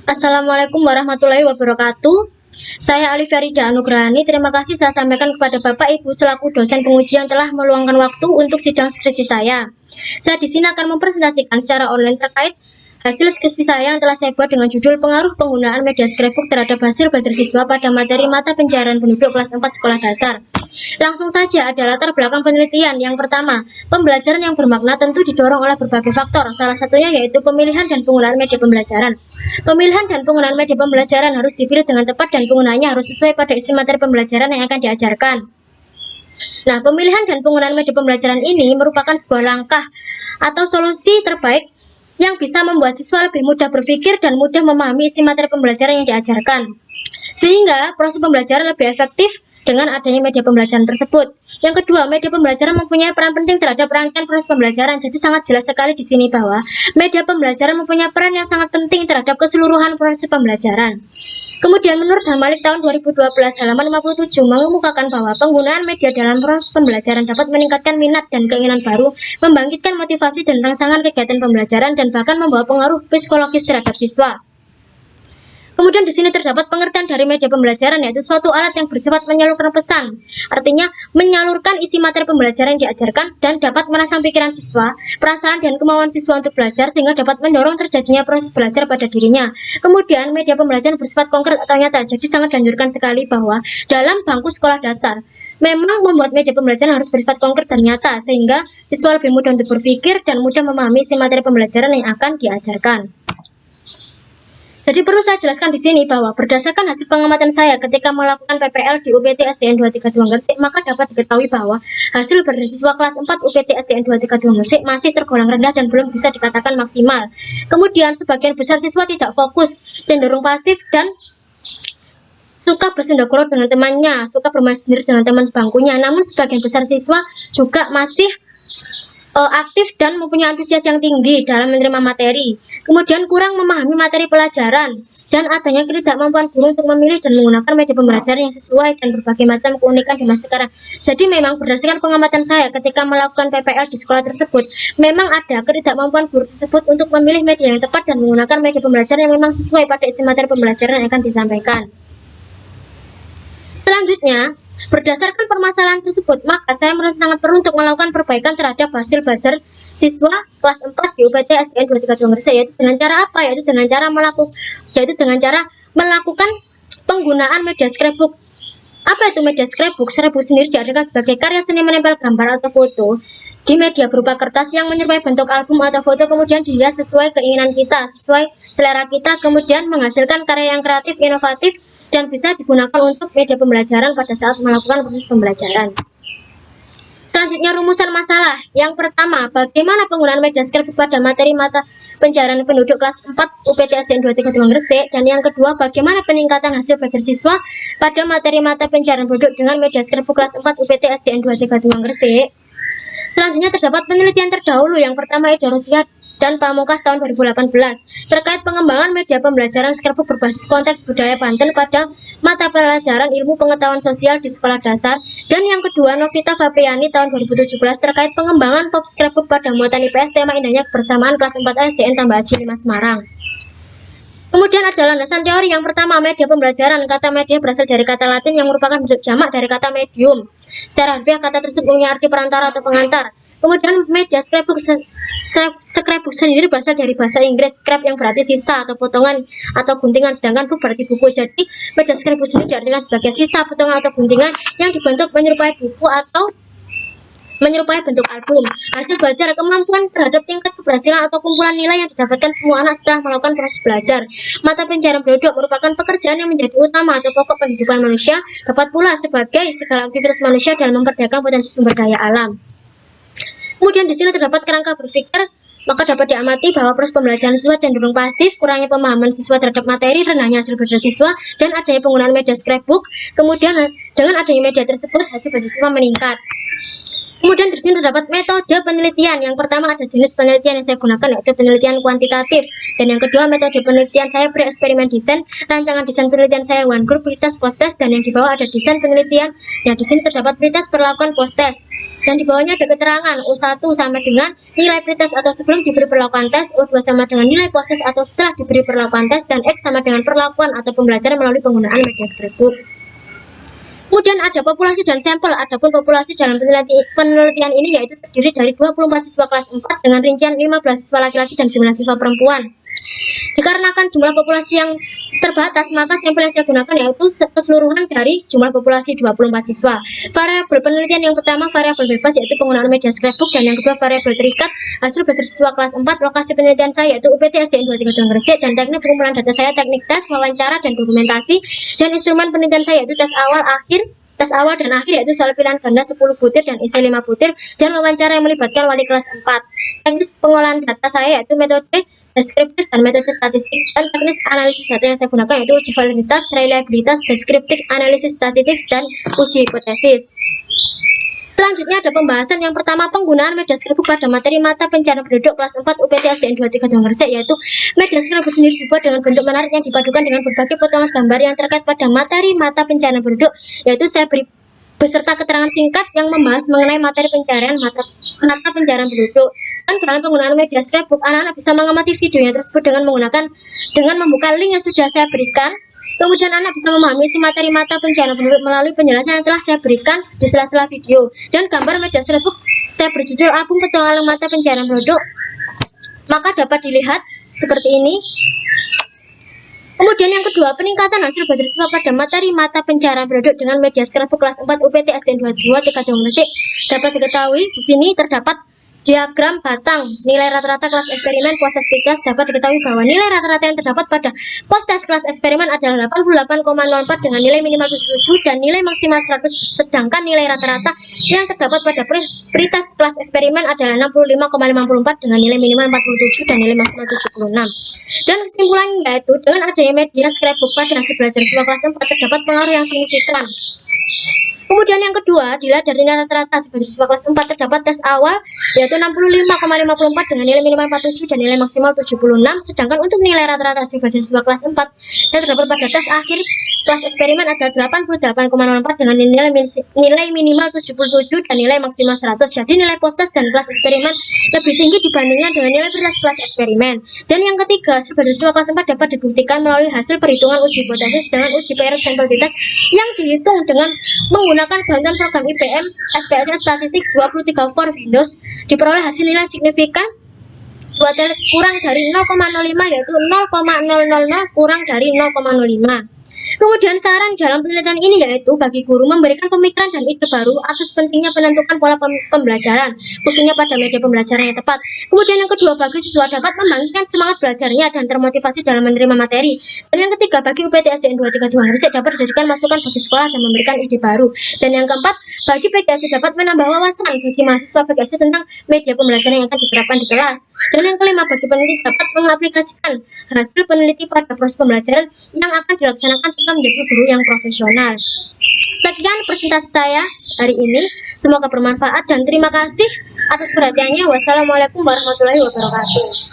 Assalamualaikum warahmatullahi wabarakatuh. Saya Alifia Rida Anugrahani. Terima kasih saya sampaikan kepada Bapak Ibu selaku dosen penguji yang telah meluangkan waktu untuk sidang skripsi saya. Saya di sini akan mempresentasikan secara online terkait hasil skripsi saya yang telah saya buat dengan judul Pengaruh Penggunaan Media Scrapbook terhadap hasil belajar siswa pada materi mata pencarian penduduk kelas 4 sekolah dasar. Langsung saja ada latar belakang penelitian. Yang pertama, pembelajaran yang bermakna tentu didorong oleh berbagai faktor. Salah satunya yaitu pemilihan dan penggunaan media pembelajaran. Pemilihan dan penggunaan media pembelajaran harus dipilih dengan tepat dan penggunaannya harus sesuai pada isi materi pembelajaran yang akan diajarkan. Nah, pemilihan dan penggunaan media pembelajaran ini merupakan sebuah langkah atau solusi terbaik yang bisa membuat siswa lebih mudah berpikir dan mudah memahami isi materi pembelajaran yang diajarkan. Sehingga proses pembelajaran lebih efektif dengan adanya media pembelajaran tersebut. Yang kedua, media pembelajaran mempunyai peran penting terhadap rangkaian proses pembelajaran. Jadi sangat jelas sekali di sini bahwa media pembelajaran mempunyai peran yang sangat penting terhadap keseluruhan proses pembelajaran. Kemudian menurut Hamalik tahun 2012 halaman 57 mengemukakan bahwa penggunaan media dalam proses pembelajaran dapat meningkatkan minat dan keinginan baru, membangkitkan motivasi dan rangsangan kegiatan pembelajaran, dan bahkan membawa pengaruh psikologis terhadap siswa. Kemudian di sini terdapat pengertian dari media pembelajaran, yaitu suatu alat yang bersifat menyalurkan pesan. Artinya menyalurkan isi materi pembelajaran yang diajarkan dan dapat merangsang pikiran siswa, perasaan dan kemauan siswa untuk belajar sehingga dapat mendorong terjadinya proses belajar pada dirinya. Kemudian media pembelajaran bersifat konkret atau nyata. Jadi sangat dianjurkan sekali bahwa dalam bangku sekolah dasar memang membuat media pembelajaran harus bersifat konkret dan nyata sehingga siswa lebih mudah untuk berpikir dan mudah memahami isi materi pembelajaran yang akan diajarkan. Jadi perlu saya jelaskan di sini bahwa berdasarkan hasil pengamatan saya ketika melakukan PPL di UPT SDN 232 Gresik, maka dapat diketahui bahwa hasil bersiswa kelas 4 UPT SDN 232 Gresik masih tergolong rendah dan belum bisa dikatakan maksimal. Kemudian sebagian besar siswa tidak fokus, cenderung pasif dan suka bersendagurau dengan temannya, suka bermain sendiri dengan teman sebangkunya. Namun sebagian besar siswa juga masih aktif dan mempunyai antusias yang tinggi dalam menerima materi. Kemudian kurang memahami materi pelajaran dan adanya ketidakmampuan guru untuk memilih dan menggunakan media pembelajaran yang sesuai dan berbagai macam keunikan di masa sekarang. Jadi memang berdasarkan pengamatan saya ketika melakukan PPL di sekolah tersebut, memang ada ketidakmampuan guru tersebut untuk memilih media yang tepat dan menggunakan media pembelajaran yang memang sesuai pada isi materi pembelajaran yang akan disampaikan. Selanjutnya, berdasarkan permasalahan tersebut, maka saya merasa sangat perlu untuk melakukan perbaikan terhadap hasil belajar siswa kelas 4 di UPT SDN 232 Gresik, yaitu dengan cara apa? Yaitu dengan cara melakukan penggunaan media scrapbook. Apa itu media scrapbook? Scrapbook sendiri diartikan sebagai karya seni menempel gambar atau foto di media berupa kertas yang menyerupai bentuk album atau foto, kemudian dihias sesuai keinginan kita, sesuai selera kita, kemudian menghasilkan karya yang kreatif, inovatif, dan bisa digunakan untuk media pembelajaran pada saat melakukan proses pembelajaran. Selanjutnya, rumusan masalah. Yang pertama, bagaimana penggunaan media scrapbook pada materi mata pencarian penduduk kelas 4 UPT SDN 232 Gresik. Dan yang kedua, bagaimana peningkatan hasil belajar siswa pada materi mata pencarian penduduk dengan media scrapbook kelas 4 UPT SDN 232 Gresik. Selanjutnya terdapat penelitian terdahulu. Yang pertama Ida Rosia dan Pamungkas tahun 2018 terkait pengembangan media pembelajaran scrapbook berbasis konteks budaya Banten pada mata pelajaran ilmu pengetahuan sosial di sekolah dasar. Dan yang kedua Novita Fabriani tahun 2017 terkait pengembangan pop scrapbook pada muatan IPS tema indahnya kebersamaan kelas 4 SDN Tambah Haji 5 Semarang. Kemudian ada landasan teori. Yang pertama, media pembelajaran. Kata media berasal dari kata Latin yang merupakan bentuk jamak dari kata medium. Secara harfiah, kata tersebut mempunyai arti perantara atau pengantar. Kemudian media scrapbook sendiri berasal dari bahasa Inggris scrap yang berarti sisa atau potongan atau guntingan, sedangkan book berarti buku. Jadi media scrapbook sendiri diartikan sebagai sisa, potongan atau guntingan yang dibentuk menyerupai buku atau menyerupai bentuk album. Hasil belajar kemampuan terhadap tingkat keberhasilan atau kumpulan nilai yang didapatkan semua anak setelah melakukan proses belajar. Mata pencarian penduduk merupakan pekerjaan yang menjadi utama atau pokok penghidupan manusia, dapat pula sebagai segala aktivitas manusia dalam memperdayakan potensi sumber daya alam. Kemudian di sini terdapat kerangka berpikir, maka dapat diamati bahwa proses pembelajaran siswa cenderung pasif, kurangnya pemahaman siswa terhadap materi, rendahnya hasil belajar siswa, dan adanya penggunaan media scrapbook. Kemudian dengan adanya media tersebut, hasil belajar siswa meningkat. Kemudian di sini terdapat metode penelitian. Yang pertama ada jenis penelitian yang saya gunakan yaitu penelitian kuantitatif. Dan yang kedua metode penelitian saya pre-eksperimen desain. Rancangan desain penelitian saya one group, pretest, post-test. Dan yang di bawah ada desain penelitian. Nah di sini terdapat pretest, perlakuan, post-test. Dan di bawahnya ada keterangan U1 sama dengan nilai pretest atau sebelum diberi perlakuan tes, U2 sama dengan nilai post-test atau setelah diberi perlakuan tes, dan X sama dengan perlakuan atau pembelajaran melalui penggunaan media scrapbook. Kemudian ada populasi dan sampel. Adapun populasi dalam penelitian ini yaitu terdiri dari 24 siswa kelas 4 dengan rincian 15 siswa laki-laki dan 9 siswa perempuan. Dikarenakan jumlah populasi yang terbatas, maka sampel yang saya gunakan yaitu keseluruhan dari jumlah populasi 24 siswa. Variabel penelitian yang pertama variabel bebas yaitu penggunaan media scrapbook, dan yang kedua variabel terikat hasil belajar siswa kelas 4. Lokasi penelitian saya yaitu UPT SDN 23 Gresik, dan teknik pengumpulan data saya teknik tes, wawancara, dan dokumentasi. Dan instrumen penelitian saya yaitu tes awal dan akhir yaitu soal pilihan ganda 10 butir dan isi 5 butir, dan wawancara yang melibatkan wali kelas 4. Teknis pengolahan data saya yaitu metode deskriptif dan metode statistik, dan teknis analisis data yang saya gunakan yaitu uji validitas, reliabilitas, deskriptif, analisis statistik, dan uji hipotesis. Selanjutnya ada pembahasan yang pertama penggunaan media scrapbook pada materi mata pencarian penduduk kelas 4 UPT SDN 23 Gresik, yaitu media scrapbook sendiri dibuat dengan bentuk menarik yang dipadukan dengan berbagai potongan gambar yang terkait pada materi mata pencarian penduduk, yaitu saya beri beserta keterangan singkat yang membahas mengenai materi pencarian mata pencarian penduduk. Dan dalam penggunaan media scrapbook, anak-anak bisa mengamati videonya tersebut dengan membuka link yang sudah saya berikan. Kemudian anak bisa memahami isi materi mata pencarian penduduk melalui penjelasan yang telah saya berikan di sela-sela video. Dan gambar media scrapbook saya berjudul album petualang mata pencarian penduduk, maka dapat dilihat seperti ini. Kemudian yang kedua, peningkatan hasil belajar siswa pada materi mata pencarian penduduk dengan media scrapbook kelas 4 UPT SDN 23 Gresik dapat diketahui di sini terdapat diagram batang nilai rata-rata kelas eksperimen post test. Dapat diketahui bahwa nilai rata-rata yang terdapat pada post test kelas eksperimen adalah 88,04 dengan nilai minimal 77 dan nilai maksimal 100, sedangkan nilai rata-rata yang terdapat pada pretest kelas eksperimen adalah 65,54 dengan nilai minimal 47 dan nilai maksimal 76. Dan kesimpulannya yaitu dengan adanya media scrapbook pada hasil belajar siswa kelas 4 terdapat pengaruh yang signifikan. Kemudian yang kedua, dilihat dari nilai rata-rata sebagai siswa kelas 4 terdapat tes awal yaitu 65,54 dengan nilai minimal 47 dan nilai maksimal 76, sedangkan untuk nilai rata-rata sebagai siswa kelas 4 yang terdapat pada tes akhir kelas eksperimen adalah 88,04 dengan nilai minimal 77 dan nilai maksimal 100. Jadi nilai post test dan kelas eksperimen lebih tinggi dibandingkan dengan nilai pretest kelas eksperimen. Dan yang ketiga, sebagai siswa kelas 4 dapat dibuktikan melalui hasil perhitungan uji hipotesis dengan uji periode sampel dites yang dihitung dengan menggunakan bantuan program IBM SPSS Statistik 23 for Windows. Diperoleh hasil nilai signifikan kurang dari 0,05 yaitu 0,000 kurang dari 0,05. Kemudian saran dalam penelitian ini yaitu bagi guru memberikan pemikiran dan ide baru atas pentingnya penentukan pola pembelajaran, khususnya pada media pembelajaran yang tepat. Kemudian yang kedua, bagi siswa dapat membangkitkan semangat belajarnya dan termotivasi dalam menerima materi. Dan yang ketiga, bagi UPT SDN 23 Gresik dapat dijadikan masukan bagi sekolah dan memberikan ide baru. Dan yang keempat, bagi PGSD dapat menambah wawasan bagi mahasiswa PGSD tentang media pembelajaran yang akan diterapkan di kelas. Dan yang kelima, bagi peneliti dapat mengaplikasikan hasil peneliti pada proses pembelajaran yang akan dilaksanakan untuk menjadi guru yang profesional. Sekian presentasi saya hari ini, semoga bermanfaat dan terima kasih atas perhatiannya. Wassalamualaikum warahmatullahi wabarakatuh.